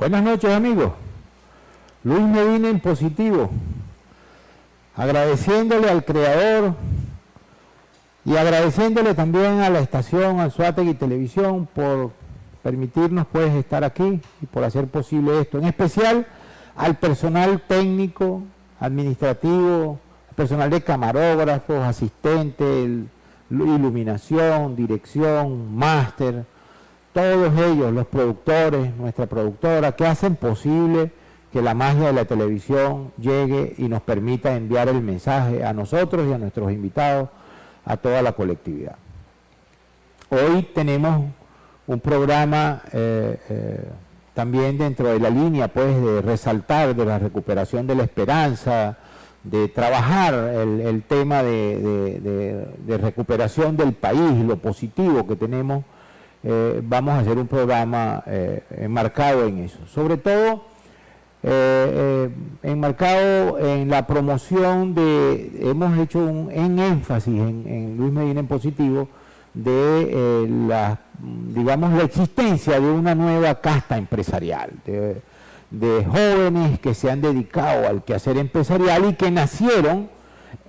Buenas noches, amigos. Luis Medina en positivo, agradeciéndole al creador y agradeciéndole también a la estación Anzoátegui Televisión por permitirnos pues estar aquí y por hacer posible esto, en especial al personal técnico, administrativo, personal de camarógrafos, asistentes, iluminación, dirección, máster, todos ellos, los productores, nuestra productora, que hacen posible que la magia de la televisión llegue y nos permita enviar el mensaje a nosotros y a nuestros invitados, a toda la colectividad. Hoy tenemos un programa también dentro de la línea pues de resaltar de la recuperación de la esperanza, de trabajar el tema de recuperación del país, lo positivo que tenemos. Vamos a hacer un programa enmarcado en eso, sobre todo enmarcado en la promoción hemos hecho un énfasis en Luis Medina en positivo, de digamos, la existencia de una nueva casta empresarial, de jóvenes que se han dedicado al quehacer empresarial y que nacieron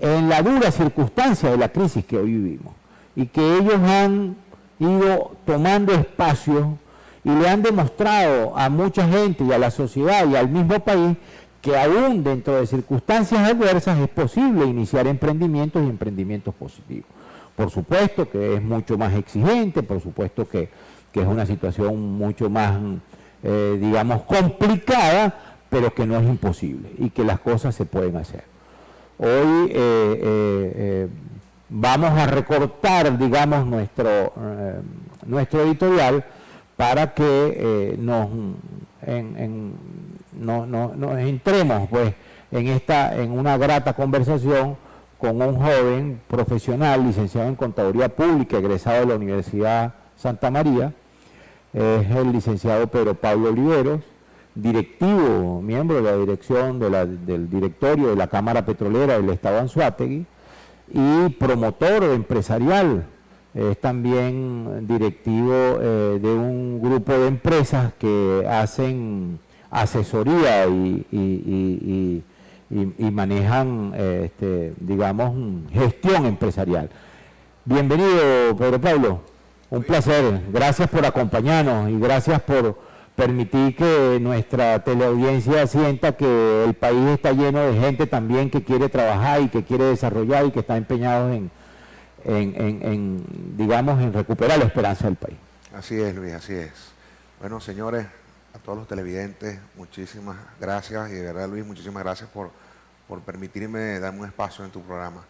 en la dura circunstancia de la crisis que hoy vivimos, y que ellos han ido tomando espacio y le han demostrado a mucha gente y a la sociedad y al mismo país que aún dentro de circunstancias adversas es posible iniciar emprendimientos y emprendimientos positivos. Por supuesto que es mucho más exigente, por supuesto que es una situación mucho más, digamos, complicada, pero que no es imposible y que las cosas se pueden hacer. Hoy vamos a recortar, digamos, nuestro editorial para que nos entremos pues en una grata conversación con un joven profesional, licenciado en Contaduría Pública, egresado de la Universidad Santa María. Es el licenciado Pedro Pablo Oliveros, directivo, miembro de la dirección del directorio de la Cámara Petrolera del Estado de Anzoátegui, y promotor empresarial. Es también directivo de un grupo de empresas que hacen asesoría y manejan, digamos, gestión empresarial. Bienvenido, Pedro Pablo. Un placer. Gracias por acompañarnos y gracias por permitir que nuestra teleaudiencia sienta que el país está lleno de gente también que quiere trabajar y que quiere desarrollar y que está empeñados digamos, en recuperar la esperanza del país. Así es, Luis, así es. Bueno, señores, a todos los televidentes, muchísimas gracias, y de verdad, Luis, muchísimas gracias por permitirme darme un espacio en tu programa.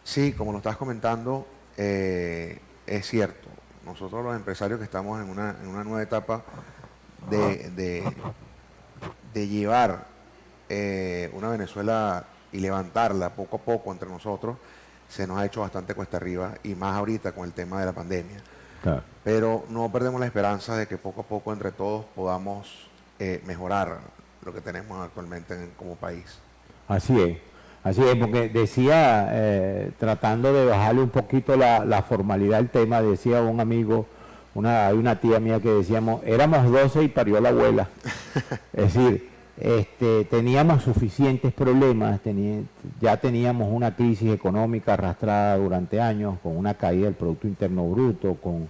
Sí, como lo estás comentando, es cierto, nosotros los empresarios que estamos en una nueva etapa de llevar una Venezuela y levantarla poco a poco entre nosotros, se nos ha hecho bastante cuesta arriba, y más ahorita con el tema de la pandemia. Claro. Pero no perdemos la esperanza de que poco a poco entre todos podamos mejorar lo que tenemos actualmente como país. Así es, porque decía, tratando de bajarle un poquito la formalidad al tema, decía un amigo, hay una tía mía que decíamos, éramos 12 y parió la abuela. Es decir, teníamos suficientes problemas, ya teníamos una crisis económica arrastrada durante años, con una caída del Producto Interno Bruto, con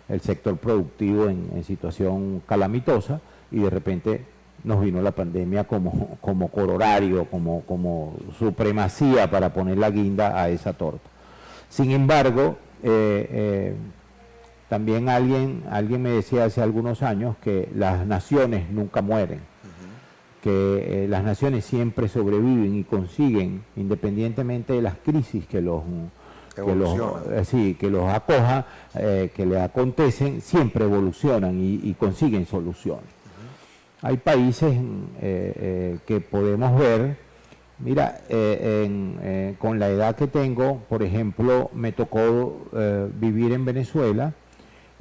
el sector productivo en situación calamitosa, y de repente nos vino la pandemia como corolario, como supremacía para poner la guinda a esa torta. Sin embargo, también alguien me decía hace algunos años que las naciones nunca mueren, que las naciones siempre sobreviven y consiguen, independientemente de las crisis que los acoja, que les acontecen, siempre evolucionan y consiguen soluciones. Hay países que podemos ver, mira, con la edad que tengo, por ejemplo, me tocó vivir en Venezuela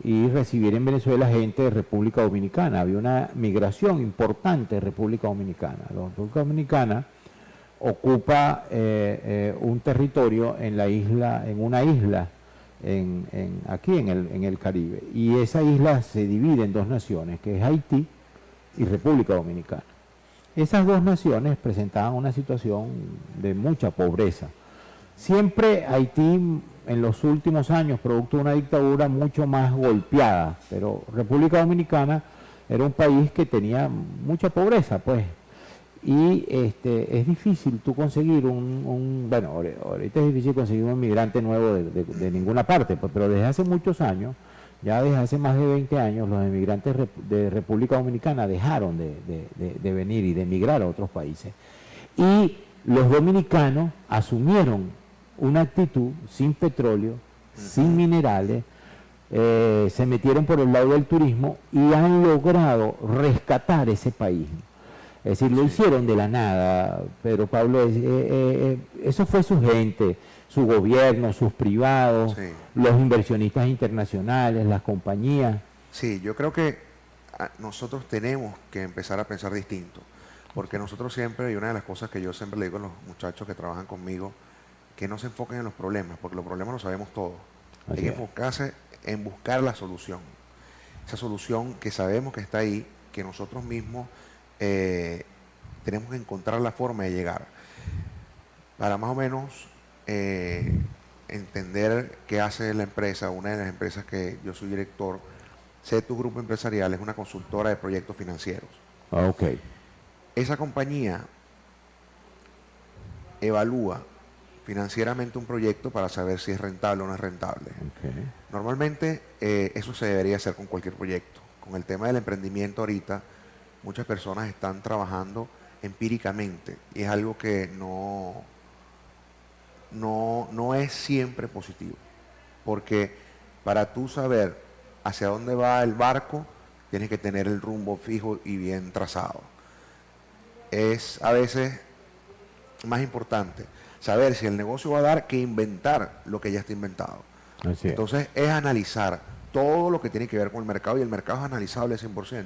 y recibir en Venezuela gente de República Dominicana. Había una migración importante de República Dominicana. La República Dominicana ocupa un territorio en una isla aquí en el Caribe, y esa isla se divide en dos naciones, que es Haití y República Dominicana. Esas dos naciones presentaban una situación de mucha pobreza. Siempre Haití en los últimos años, producto de una dictadura mucho más golpeada, pero República Dominicana era un país que tenía mucha pobreza, pues. Y es difícil tú conseguir bueno, ahorita es difícil conseguir un inmigrante nuevo de ninguna parte, pues, pero desde hace muchos años, ya desde hace más de 20 años, los inmigrantes de República Dominicana dejaron de venir y de emigrar a otros países. Y los dominicanos asumieron una actitud sin petróleo, sin minerales, se metieron por el lado del turismo y han logrado rescatar ese país. Es decir, lo hicieron de la nada, pero Pablo, eso fue su gente, su gobierno, sus privados, Sí. los inversionistas internacionales, las compañías. Sí, yo creo que nosotros tenemos que empezar a pensar distinto, porque nosotros siempre, y una de las cosas que yo siempre le digo a los muchachos que trabajan conmigo, que no se enfoquen en los problemas, porque los problemas los sabemos todos. Hay que enfocarse en buscar la solución. Esa solución que sabemos que está ahí, que nosotros mismos tenemos que encontrar la forma de llegar. Para más o menos entender qué hace la empresa, una de las empresas que yo soy director, Cetus Grupo Empresarial, es una consultora de proyectos financieros. Ok. Esa compañía evalúa financieramente un proyecto para saber si es rentable o no es rentable. Okay. Normalmente eso se debería hacer con cualquier proyecto. Con el tema del emprendimiento ahorita, muchas personas están trabajando empíricamente y es algo que no es siempre positivo. Porque para tú saber hacia dónde va el barco, tienes que tener el rumbo fijo y bien trazado. Es a veces más importante saber si el negocio va a dar que inventar lo que ya está inventado. Así es. Entonces es analizar todo lo que tiene que ver con el mercado y el mercado es analizable 100%.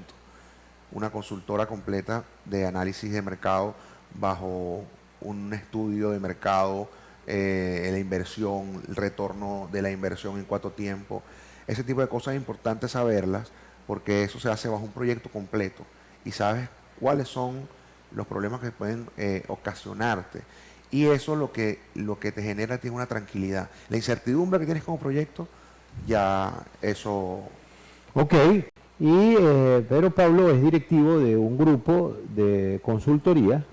Una consultora completa de análisis de mercado bajo un estudio de mercado, la inversión, el retorno de la inversión en cuánto tiempo. Ese tipo de cosas es importante saberlas porque eso se hace bajo un proyecto completo y sabes cuáles son los problemas que pueden ocasionarte. Y eso lo que te genera tiene una tranquilidad. La incertidumbre que tienes como proyecto, ya eso... Ok, y Pedro Pablo es directivo de un grupo de consultoría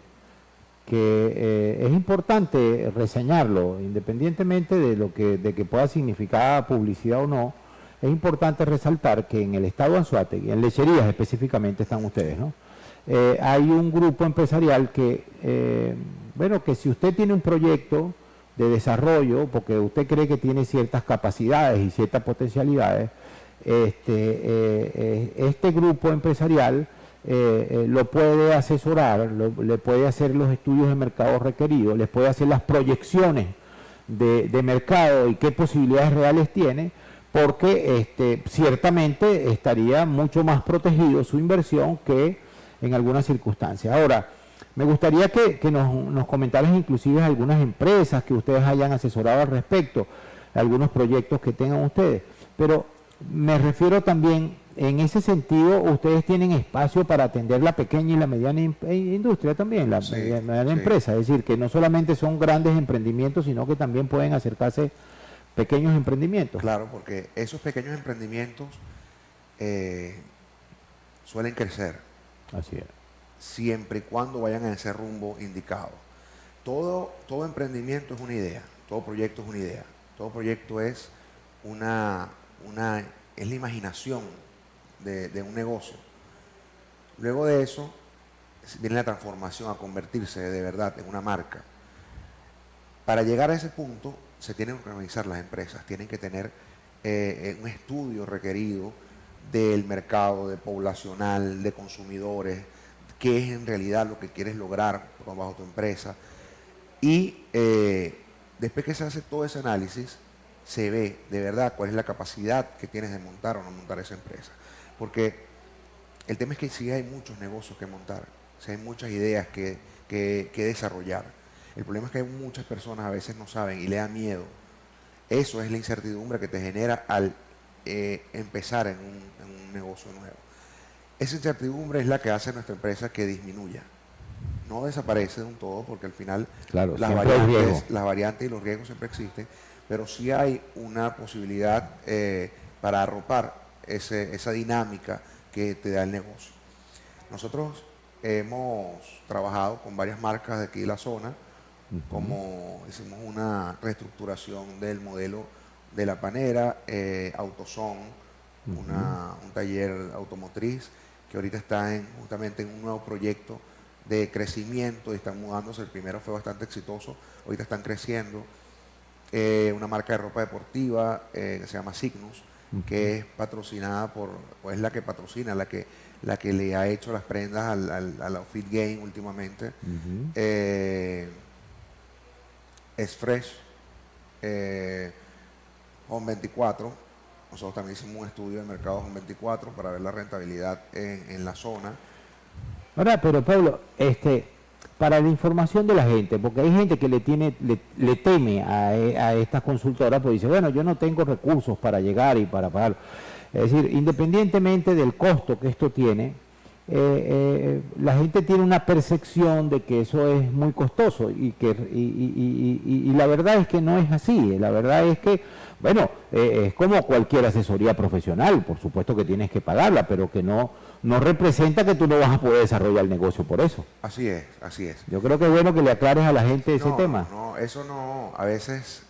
que es importante reseñarlo, independientemente de que pueda significar publicidad o no, es importante resaltar que en el estado de Anzoátegui, en lecherías específicamente están ustedes, ¿no? Hay un grupo empresarial que, bueno, que si usted tiene un proyecto de desarrollo, porque usted cree que tiene ciertas capacidades y ciertas potencialidades, este grupo empresarial lo puede asesorar, le puede hacer los estudios de mercado requeridos, les puede hacer las proyecciones de mercado y qué posibilidades reales tiene, porque ciertamente estaría mucho más protegido su inversión que en algunas circunstancias. Ahora, me gustaría que nos comentaras inclusive algunas empresas que ustedes hayan asesorado al respecto, algunos proyectos que tengan ustedes, pero me refiero también, en ese sentido, ustedes tienen espacio para atender la pequeña y la mediana industria también, la mediana empresa, es decir, que no solamente son grandes emprendimientos, sino que también pueden acercarse pequeños emprendimientos. Claro, porque esos pequeños emprendimientos suelen crecer. Así es. Siempre y cuando vayan en ese rumbo indicado. Todo emprendimiento es una idea, todo proyecto es una idea, todo proyecto es es la imaginación de un negocio. Luego de eso viene la transformación a convertirse de verdad en una marca. Para llegar a ese punto se tienen que organizar las empresas, tienen que tener un estudio requerido del mercado, de poblacional, de consumidores, qué es en realidad lo que quieres lograr bajo tu empresa. Y después que se hace todo ese análisis, se ve de verdad cuál es la capacidad que tienes de montar o no montar esa empresa. Porque el tema es que sí hay muchos negocios que montar, sí hay muchas ideas que desarrollar. El problema es que hay muchas personas a veces no saben y le da miedo. Eso es la incertidumbre que te genera al empezar en un negocio nuevo. esa incertidumbre es la que hace a nuestra empresa que disminuya. No desaparece de un todo, porque al final Claro, las variantes y los riesgos siempre existen, pero sí hay una posibilidad para arropar esa dinámica que te da el negocio. Nosotros hemos trabajado con varias marcas de aquí de la zona, como hicimos una reestructuración del modelo de La Panera, AutoZone, un taller automotriz que ahorita está justamente en un nuevo proyecto de crecimiento y están mudándose. El primero fue bastante exitoso, ahorita están creciendo. Una marca de ropa deportiva que se llama Cygnus, que es patrocinada o es la que patrocina, la que le ha hecho las prendas al Outfit Game últimamente. Es Fresh, Home 24. Nosotros también hicimos un estudio de mercado Home 24 para ver la rentabilidad en la zona. Ahora, pero Pablo, para la información de la gente, porque hay gente que le teme a estas consultoras, pues dice, bueno, yo no tengo recursos para llegar y para pagar. Es decir, independientemente del costo que esto tiene, la gente tiene una percepción de que eso es muy costoso y la verdad es que no es así. La verdad es que, bueno, es como cualquier asesoría profesional, por supuesto que tienes que pagarla, pero que no representa que tú no vas a poder desarrollar el negocio por eso. Así es, así es. Yo creo que es bueno que le aclares a la gente ese tema. No, eso no, a veces,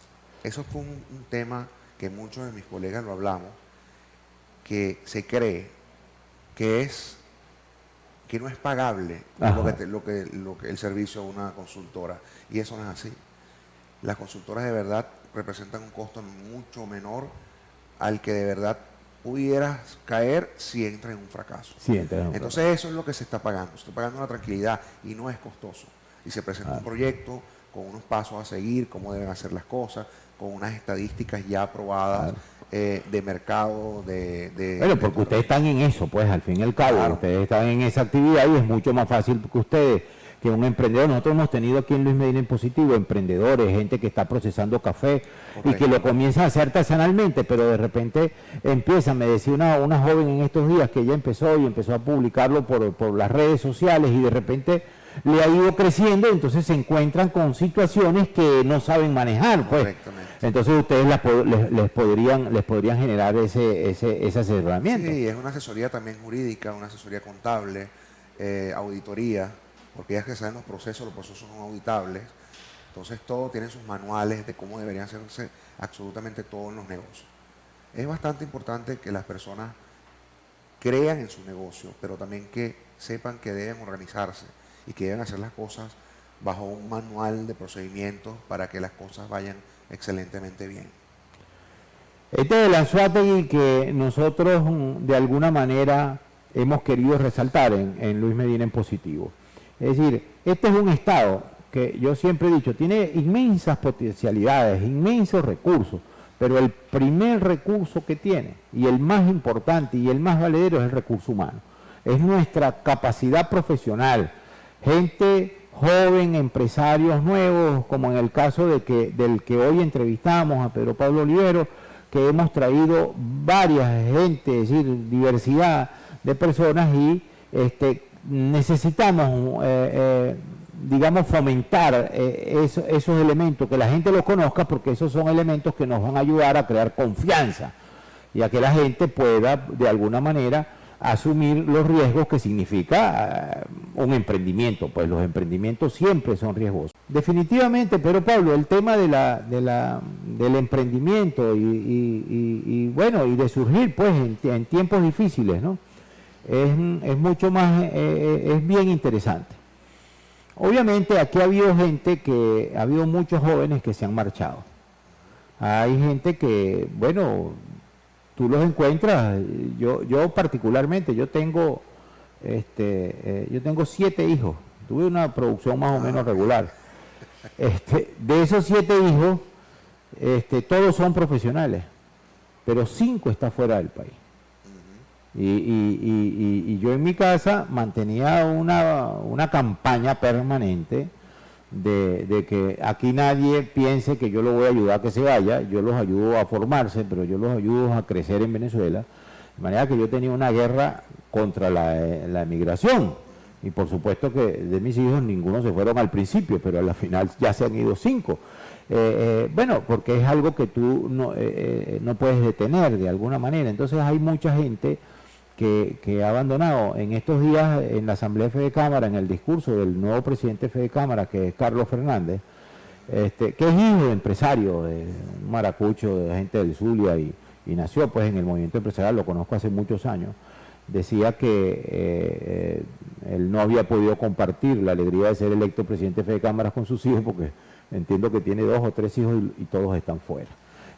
eso fue un tema que muchos de mis colegas lo hablamos, que se cree que no es pagable lo que el servicio de una consultora, y eso no es así. Las consultoras de verdad representan un costo mucho menor al que de verdad pudieras caer si entras en un fracaso. Entonces eso es lo que se está pagando. Se está pagando una tranquilidad y no es costoso. Y se presenta un proyecto con unos pasos a seguir, cómo deben hacer las cosas, con unas estadísticas ya aprobadas de mercado. Bueno, porque ustedes están en eso, pues al fin y al cabo, ustedes están en esa actividad y es mucho más fácil que ustedes, que un emprendedor. Nosotros hemos tenido aquí en Luis Medina en Positivo emprendedores, gente que está procesando café y que lo comienza a hacer artesanalmente, pero de repente empieza, me decía una joven en estos días que ella empezó a publicarlo por las redes sociales y de repente le ha ido creciendo, entonces se encuentran con situaciones que no saben manejar, pues. Entonces ustedes les podrían generar ese asesoramiento. Sí, es una asesoría también jurídica, una asesoría contable, auditoría, porque ya que saben los procesos son auditables. Entonces todo tiene sus manuales de cómo deberían hacerse absolutamente todo en los negocios. Es bastante importante que las personas crean en su negocio, pero también que sepan que deben organizarse y que deben hacer las cosas bajo un manual de procedimientos para que las cosas vayan excelentemente bien. Este es el Anzoátegui que nosotros de alguna manera hemos querido resaltar en Luis Medina en Positivo. Es decir, este es un estado que yo siempre he dicho, tiene inmensas potencialidades, inmensos recursos, pero el primer recurso que tiene, y el más importante y el más valedero, es el recurso humano. Es nuestra capacidad profesional. Gente joven, empresarios nuevos, como en el caso del que hoy entrevistamos a Pedro Pablo Olivero, que hemos traído varias gente, es decir, diversidad de personas y necesitamos, digamos, fomentar esos elementos, que la gente los conozca, porque esos son elementos que nos van a ayudar a crear confianza y a que la gente pueda, de alguna manera, asumir los riesgos que significa un emprendimiento, pues los emprendimientos siempre son riesgosos. Definitivamente, pero Pablo, el tema del emprendimiento y de surgir pues en tiempos difíciles, ¿no? Es mucho más, es bien interesante. Obviamente aquí ha habido ha habido muchos jóvenes que se han marchado. Hay gente que, bueno, tú los encuentras, yo particularmente, yo tengo 7 hijos, tuve una producción más o menos regular. De esos 7 hijos, todos son profesionales, pero 5 están fuera del país. Y yo en mi casa mantenía una campaña permanente de que aquí nadie piense que yo lo voy a ayudar a que se vaya. Yo los ayudo a formarse, pero yo los ayudo a crecer en Venezuela. De manera que yo tenía una guerra contra la emigración. Y por supuesto que de mis hijos ninguno se fueron al principio, pero al final ya se han ido 5. Bueno, porque es algo que tú no puedes detener de alguna manera. Entonces hay mucha gente que ha abandonado. En estos días, en la Asamblea de Fede Cámara, en el discurso del nuevo presidente de Fede Cámara, que es Carlos Fernández, que es hijo de empresario, de un maracucho, de gente del Zulia, y nació pues en el movimiento empresarial, lo conozco hace muchos años, decía que él no había podido compartir la alegría de ser electo presidente de Fede Cámaras con sus hijos, porque entiendo que tiene 2 o 3 hijos y todos están fuera.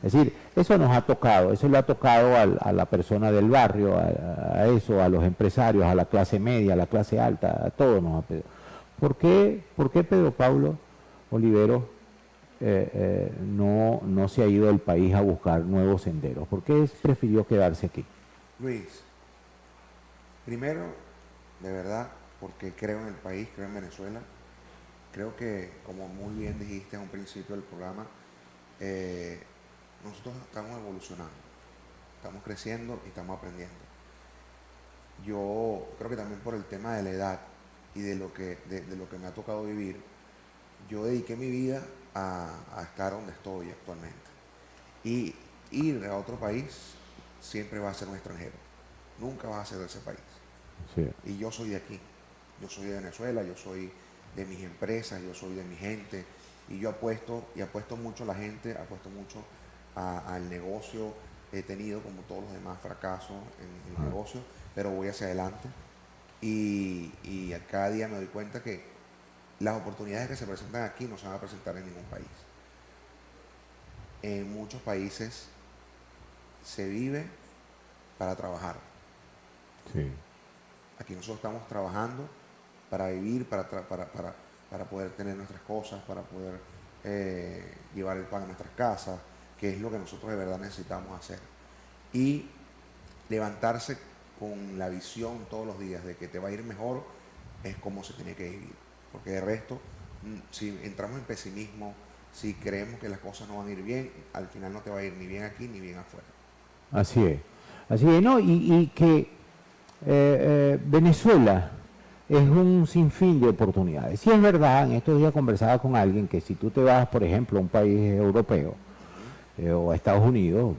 Es decir, eso nos ha tocado, eso le ha tocado a la persona del barrio, a eso, a los empresarios, a la clase media, a la clase alta, a todos nos ha pedido. ¿Por qué Pedro Pablo Olivero no se ha ido del país a buscar nuevos senderos? ¿Por qué prefirió quedarse aquí? Luis, primero, de verdad, porque creo en el país, creo en Venezuela. Creo que, como muy bien dijiste en un principio del programa, nosotros estamos evolucionando, estamos creciendo y estamos aprendiendo. Yo creo que también por el tema de la edad y de lo que me ha tocado vivir, yo dediqué mi vida a estar donde estoy actualmente. Y ir a otro país siempre va a ser un extranjero, nunca vas a ser de ese país. Sí. Y yo soy de aquí, yo soy de Venezuela, yo soy de mis empresas, yo soy de mi gente, y yo apuesto mucho a la gente, apuesto mucho al negocio. He tenido, como todos los demás, fracasos en el negocio, pero voy hacia adelante, y cada día me doy cuenta que las oportunidades que se presentan aquí no se van a presentar en ningún país. En muchos países se vive para trabajar. Sí. Aquí nosotros estamos trabajando para vivir, para poder tener nuestras cosas, para poder llevar el pan a nuestras casas, que es lo que nosotros de verdad necesitamos hacer. Y levantarse con la visión todos los días de que te va a ir mejor, es como se tiene que vivir. Porque de resto, si entramos en pesimismo, si creemos que las cosas no van a ir bien, al final no te va a ir ni bien aquí ni bien afuera. Así es, ¿no? Y que Venezuela es un sinfín de oportunidades. Sí es verdad, en estos días conversaba con alguien que si tú te vas, por ejemplo, a un país europeo o a Estados Unidos,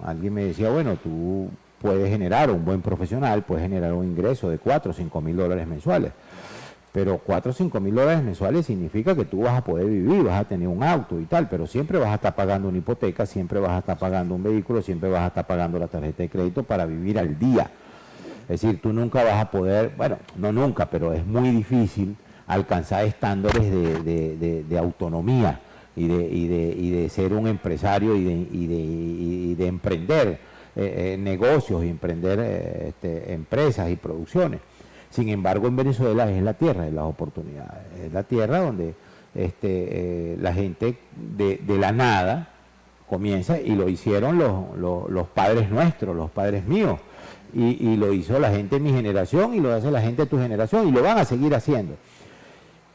alguien me decía, bueno, tú puedes generar un buen profesional, puedes generar un ingreso de 4 o 5 mil dólares mensuales. Pero 4 o 5 mil dólares mensuales significa que tú vas a poder vivir, vas a tener un auto y tal, pero siempre vas a estar pagando una hipoteca, siempre vas a estar pagando un vehículo, siempre vas a estar pagando la tarjeta de crédito para vivir al día. Es decir, tú nunca vas a poder, bueno, no nunca, pero es muy difícil alcanzar estándares de autonomía y de ser un empresario y de emprender negocios y emprender empresas y producciones. Sin embargo, en Venezuela es la tierra de las oportunidades, es la tierra donde la gente de la nada comienza, y lo hicieron los padres nuestros, los padres míos, y lo hizo la gente de mi generación y lo hace la gente de tu generación y lo van a seguir haciendo.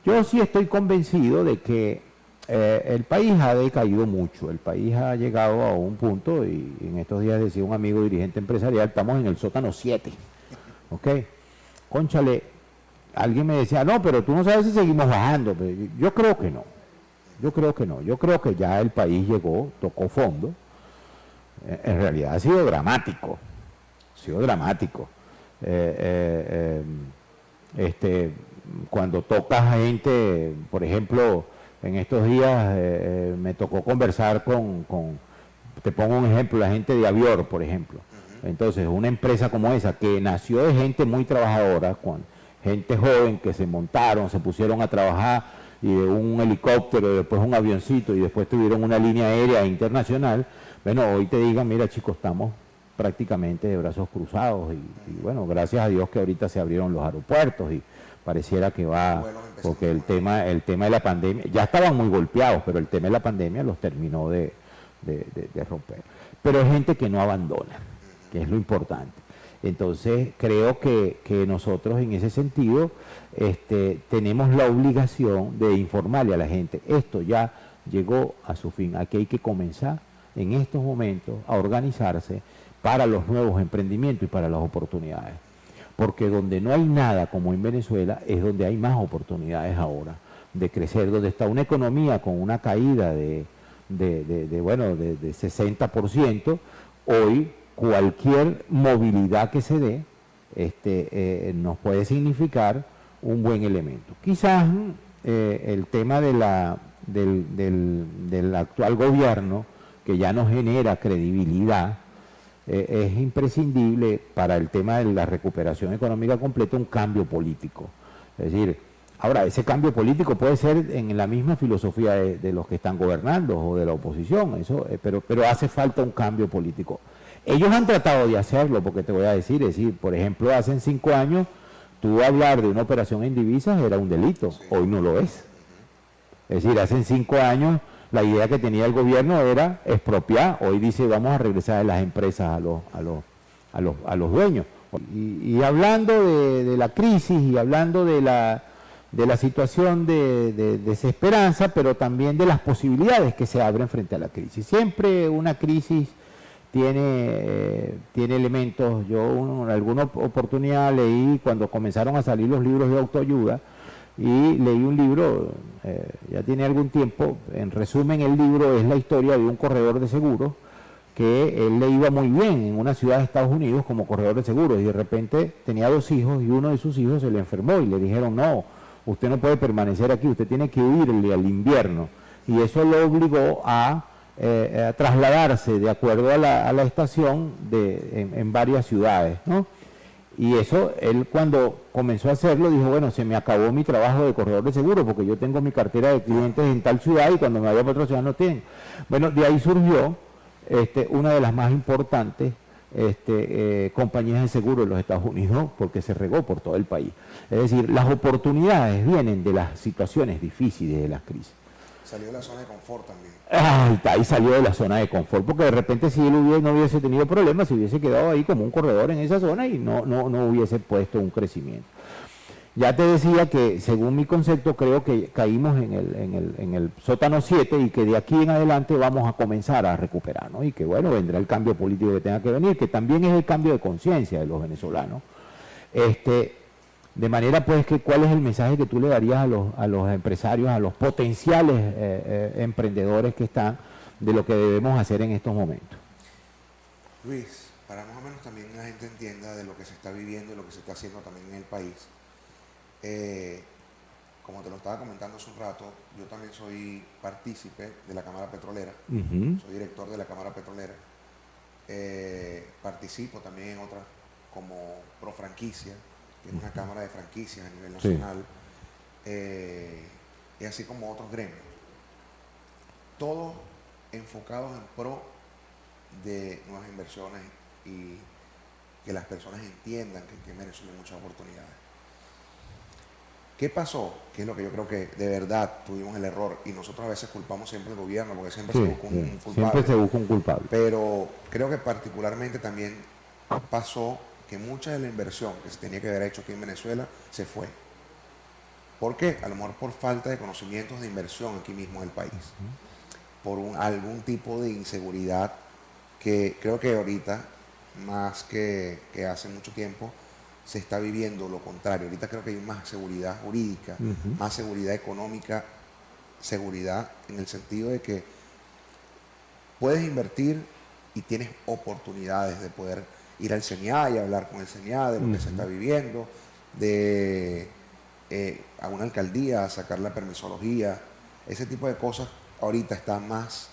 Yo sí estoy convencido de que el país ha decaído mucho, el país ha llegado a un punto, y en estos días decía un amigo dirigente empresarial, estamos en el sótano 7, ¿ok? Cónchale, alguien me decía, no, pero tú no sabes si seguimos bajando. Pero yo creo que no, yo creo que ya el país llegó, tocó fondo. En realidad ha sido dramático, cuando tocas gente, por ejemplo, en estos días me tocó conversar te pongo un ejemplo, la gente de Avior, por ejemplo. Entonces, una empresa como esa, que nació de gente muy trabajadora, con gente joven que se montaron, se pusieron a trabajar, y de un helicóptero, después un avioncito, y después tuvieron una línea aérea internacional. Bueno, hoy te digan, mira chicos, estamos prácticamente de brazos cruzados, y bueno, gracias a Dios que ahorita se abrieron los aeropuertos, y pareciera que va, porque el tema de la pandemia, ya estaban muy golpeados, pero el tema de la pandemia los terminó de romper. Pero hay gente que no abandona, que es lo importante. Entonces creo que nosotros en ese sentido tenemos la obligación de informarle a la gente, esto ya llegó a su fin, aquí hay que comenzar en estos momentos a organizarse para los nuevos emprendimientos y para las oportunidades. Porque donde no hay nada como en Venezuela es donde hay más oportunidades ahora de crecer, donde está una economía con una caída de 60%, hoy cualquier movilidad que se dé nos puede significar un buen elemento. Quizás el tema del actual gobierno, que ya no genera credibilidad, es imprescindible para el tema de la recuperación económica completa un cambio político. Es decir, ahora, ese cambio político puede ser en la misma filosofía de los que están gobernando o de la oposición, pero hace falta un cambio político. Ellos han tratado de hacerlo, porque te voy a decir, por ejemplo, hace 5 años, tú hablar de una operación en divisas era un delito, hoy no lo es. Es decir, hace 5 años la idea que tenía el gobierno era expropiar, hoy dice vamos a regresar de las empresas a los dueños. Y hablando de la crisis y hablando de la situación de desesperanza, pero también de las posibilidades que se abren frente a la crisis. Siempre una crisis tiene elementos. Yo en alguna oportunidad leí, cuando comenzaron a salir los libros de autoayuda, y leí un libro, ya tiene algún tiempo. En resumen, el libro es la historia de un corredor de seguros que él le iba muy bien en una ciudad de Estados Unidos como corredor de seguros, y de repente tenía 2 hijos y uno de sus hijos se le enfermó y le dijeron: no, usted no puede permanecer aquí, usted tiene que huirle al invierno. Y eso lo obligó a trasladarse de acuerdo a la estación en varias ciudades, ¿no? Y eso, él cuando comenzó a hacerlo, dijo: bueno, se me acabó mi trabajo de corredor de seguros, porque yo tengo mi cartera de clientes en tal ciudad y cuando me vaya para otra ciudad no tengo. Bueno, de ahí surgió una de las más importantes compañías de seguros en los Estados Unidos, porque se regó por todo el país. Es decir, las oportunidades vienen de las situaciones difíciles, de las crisis. Salió de la zona de confort también. Ahí salió de la zona de confort, porque de repente si él no hubiese tenido problemas, se hubiese quedado ahí como un corredor en esa zona y no hubiese puesto un crecimiento. Ya te decía que, según mi concepto, creo que caímos en el sótano 7 y que de aquí en adelante vamos a comenzar a recuperar, ¿no? Y que, bueno, vendrá el cambio político que tenga que venir, que también es el cambio de conciencia de los venezolanos. De manera, pues, que ¿cuál es el mensaje que tú le darías a los empresarios, a los potenciales emprendedores que están, de lo que debemos hacer en estos momentos? Luis, para más o menos también la gente entienda de lo que se está viviendo y lo que se está haciendo también en el país. Como te lo estaba comentando hace un rato, yo también soy partícipe de la Cámara Petrolera, soy director de la Cámara Petrolera, participo también en otras como Profranquicia, que es una cámara de franquicias a nivel nacional, y así como otros gremios, todos enfocados en pro de nuevas inversiones y que las personas entiendan que en Venezuela hay muchas oportunidades. ¿Qué pasó? Que es lo que yo creo que de verdad tuvimos el error, y nosotros a veces culpamos siempre al gobierno, porque siempre se busca un culpable. Siempre se busca un culpable. Pero creo que particularmente también pasó que mucha de la inversión que se tenía que haber hecho aquí en Venezuela se fue. ¿Por qué? A lo mejor por falta de conocimientos de inversión aquí mismo en el país. Por algún tipo de inseguridad que creo que ahorita, más que hace mucho tiempo, se está viviendo lo contrario. Ahorita creo que hay más seguridad jurídica, más seguridad económica, seguridad en el sentido de que puedes invertir y tienes oportunidades de poder ir al CENIA y hablar con el CENIA de lo que se está viviendo, de a una alcaldía a sacar la permisología. Ese tipo de cosas ahorita está más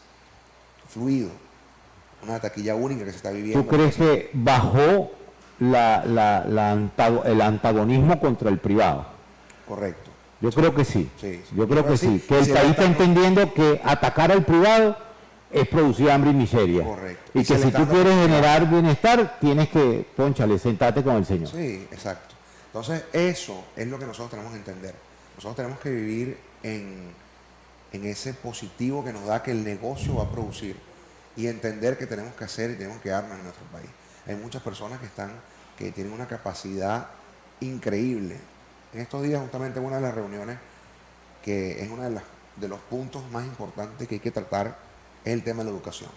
fluido. Una taquilla única que se está viviendo. ¿Tú crees que bajó el antagonismo contra el privado? Correcto. Yo creo que sí. Sí. Yo creo que sí. Que el país está entendiendo que atacar al privado es producir hambre y miseria. Correcto. Y que si tú quieres generar bienestar, tienes que, pónchale, sentarte con el Señor. Sí, exacto. Entonces, eso es lo que nosotros tenemos que entender. Nosotros tenemos que vivir en ese positivo que nos da que el negocio va a producir, y entender que tenemos que hacer y tenemos que darnos en nuestro país. Hay muchas personas que tienen una capacidad increíble. En estos días, justamente, una de las reuniones, que es uno de los puntos más importantes que hay que tratar, es el tema de la educación.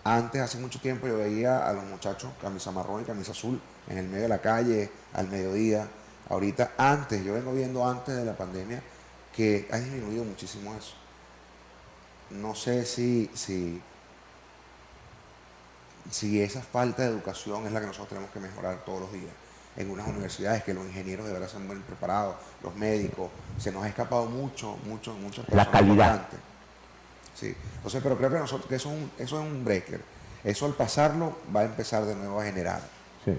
Antes, hace mucho tiempo, yo veía a los muchachos camisa marrón y camisa azul en el medio de la calle, al mediodía. Ahorita, yo vengo viendo antes de la pandemia que ha disminuido muchísimo eso. No sé si esa falta de educación es la que nosotros tenemos que mejorar todos los días. En unas universidades que los ingenieros de verdad sean bien preparados, los médicos, se nos ha escapado muchas personas. La calidad. Importantes. Sí. Entonces, pero creo que eso es un breaker. Eso al pasarlo va a empezar de nuevo a generar. Sí.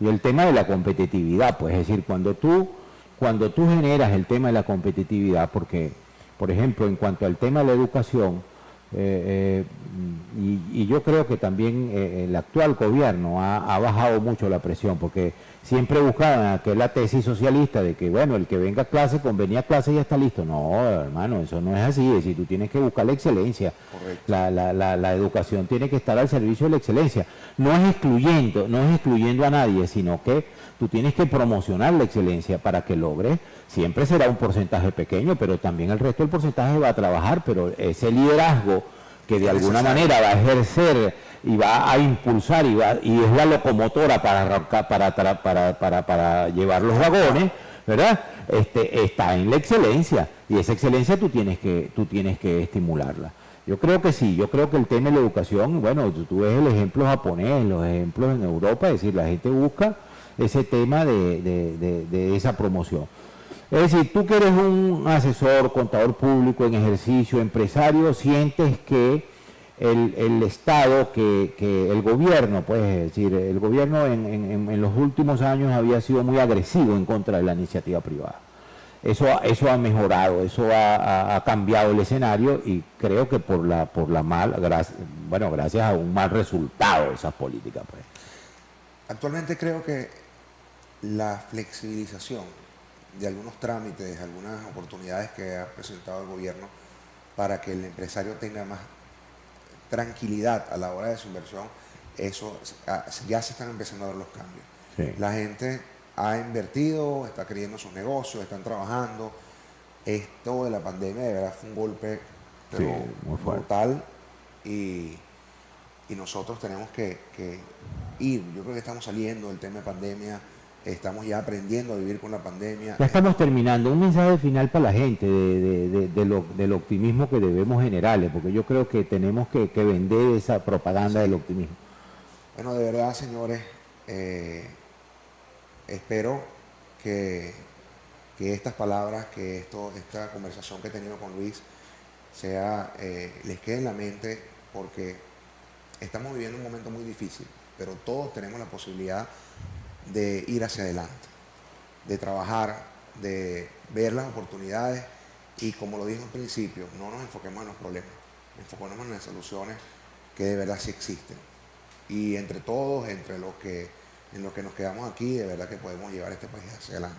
Y el tema de la competitividad, pues es decir, cuando tú generas el tema de la competitividad, porque, por ejemplo, en cuanto al tema de la educación, y yo creo que también el actual gobierno ha bajado mucho la presión, porque siempre buscaban que la tesis socialista de que, bueno, el que venga a clase, convenía a clase y ya está listo. No, hermano, eso no es así. Es decir, tú tienes que buscar la excelencia. La educación tiene que estar al servicio de la excelencia. No es excluyendo a nadie, sino que tú tienes que promocionar la excelencia para que logres. Siempre será un porcentaje pequeño, pero también el resto del porcentaje va a trabajar, pero ese liderazgo que de alguna manera va a ejercer y va a impulsar y es la locomotora para arrancar, para llevar los vagones, ¿verdad? Está en la excelencia, y esa excelencia tú tienes que estimularla. Yo creo que sí, yo creo que el tema de la educación, bueno, tú ves el ejemplo japonés, los ejemplos en Europa, es decir, la gente busca ese tema de esa promoción. Es decir, tú que eres un asesor, contador público en ejercicio, empresario, sientes que el Estado, que el gobierno, pues es decir, el gobierno en los últimos años había sido muy agresivo en contra de la iniciativa privada. Eso ha mejorado, eso ha cambiado el escenario, y creo que gracias a un mal resultado de esas políticas, pues. Actualmente creo que la flexibilización de algunos trámites, algunas oportunidades que ha presentado el gobierno para que el empresario tenga más tranquilidad a la hora de su inversión, ya se están empezando a ver los cambios. Sí. La gente ha invertido, está creyendo en sus negocios, están trabajando. Esto de la pandemia de verdad fue un golpe muy brutal, y nosotros tenemos que ir. Yo creo que estamos saliendo del tema de pandemia. Estamos ya aprendiendo a vivir con la pandemia. Ya estamos terminando. Un mensaje final para la gente del optimismo que debemos generarle, porque yo creo que tenemos que vender esa propaganda del optimismo. Bueno, de verdad, señores, espero que estas palabras, que esta conversación que he tenido con Luis les quede en la mente, porque estamos viviendo un momento muy difícil, pero todos tenemos la posibilidad de ir hacia adelante, de trabajar, de ver las oportunidades, y como lo dije al principio, no nos enfoquemos en los problemas, enfoquémonos en las soluciones que de verdad sí existen. Y entre todos, en lo que nos quedamos aquí, de verdad que podemos llevar este país hacia adelante.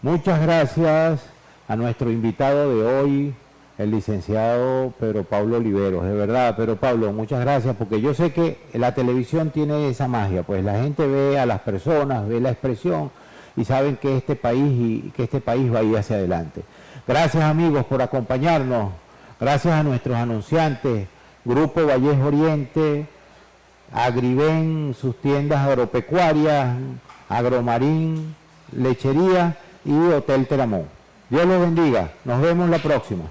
Muchas gracias a nuestro invitado de hoy, el licenciado Pedro Pablo Oliveros. De verdad, Pedro Pablo, muchas gracias, porque yo sé que la televisión tiene esa magia, pues la gente ve a las personas, ve la expresión y saben que este país va a ir hacia adelante. Gracias, amigos, por acompañarnos. Gracias a nuestros anunciantes, Grupo Valles Oriente, Agriven, sus tiendas agropecuarias, Agromarín, Lechería y Hotel Teramón. Dios los bendiga. Nos vemos la próxima.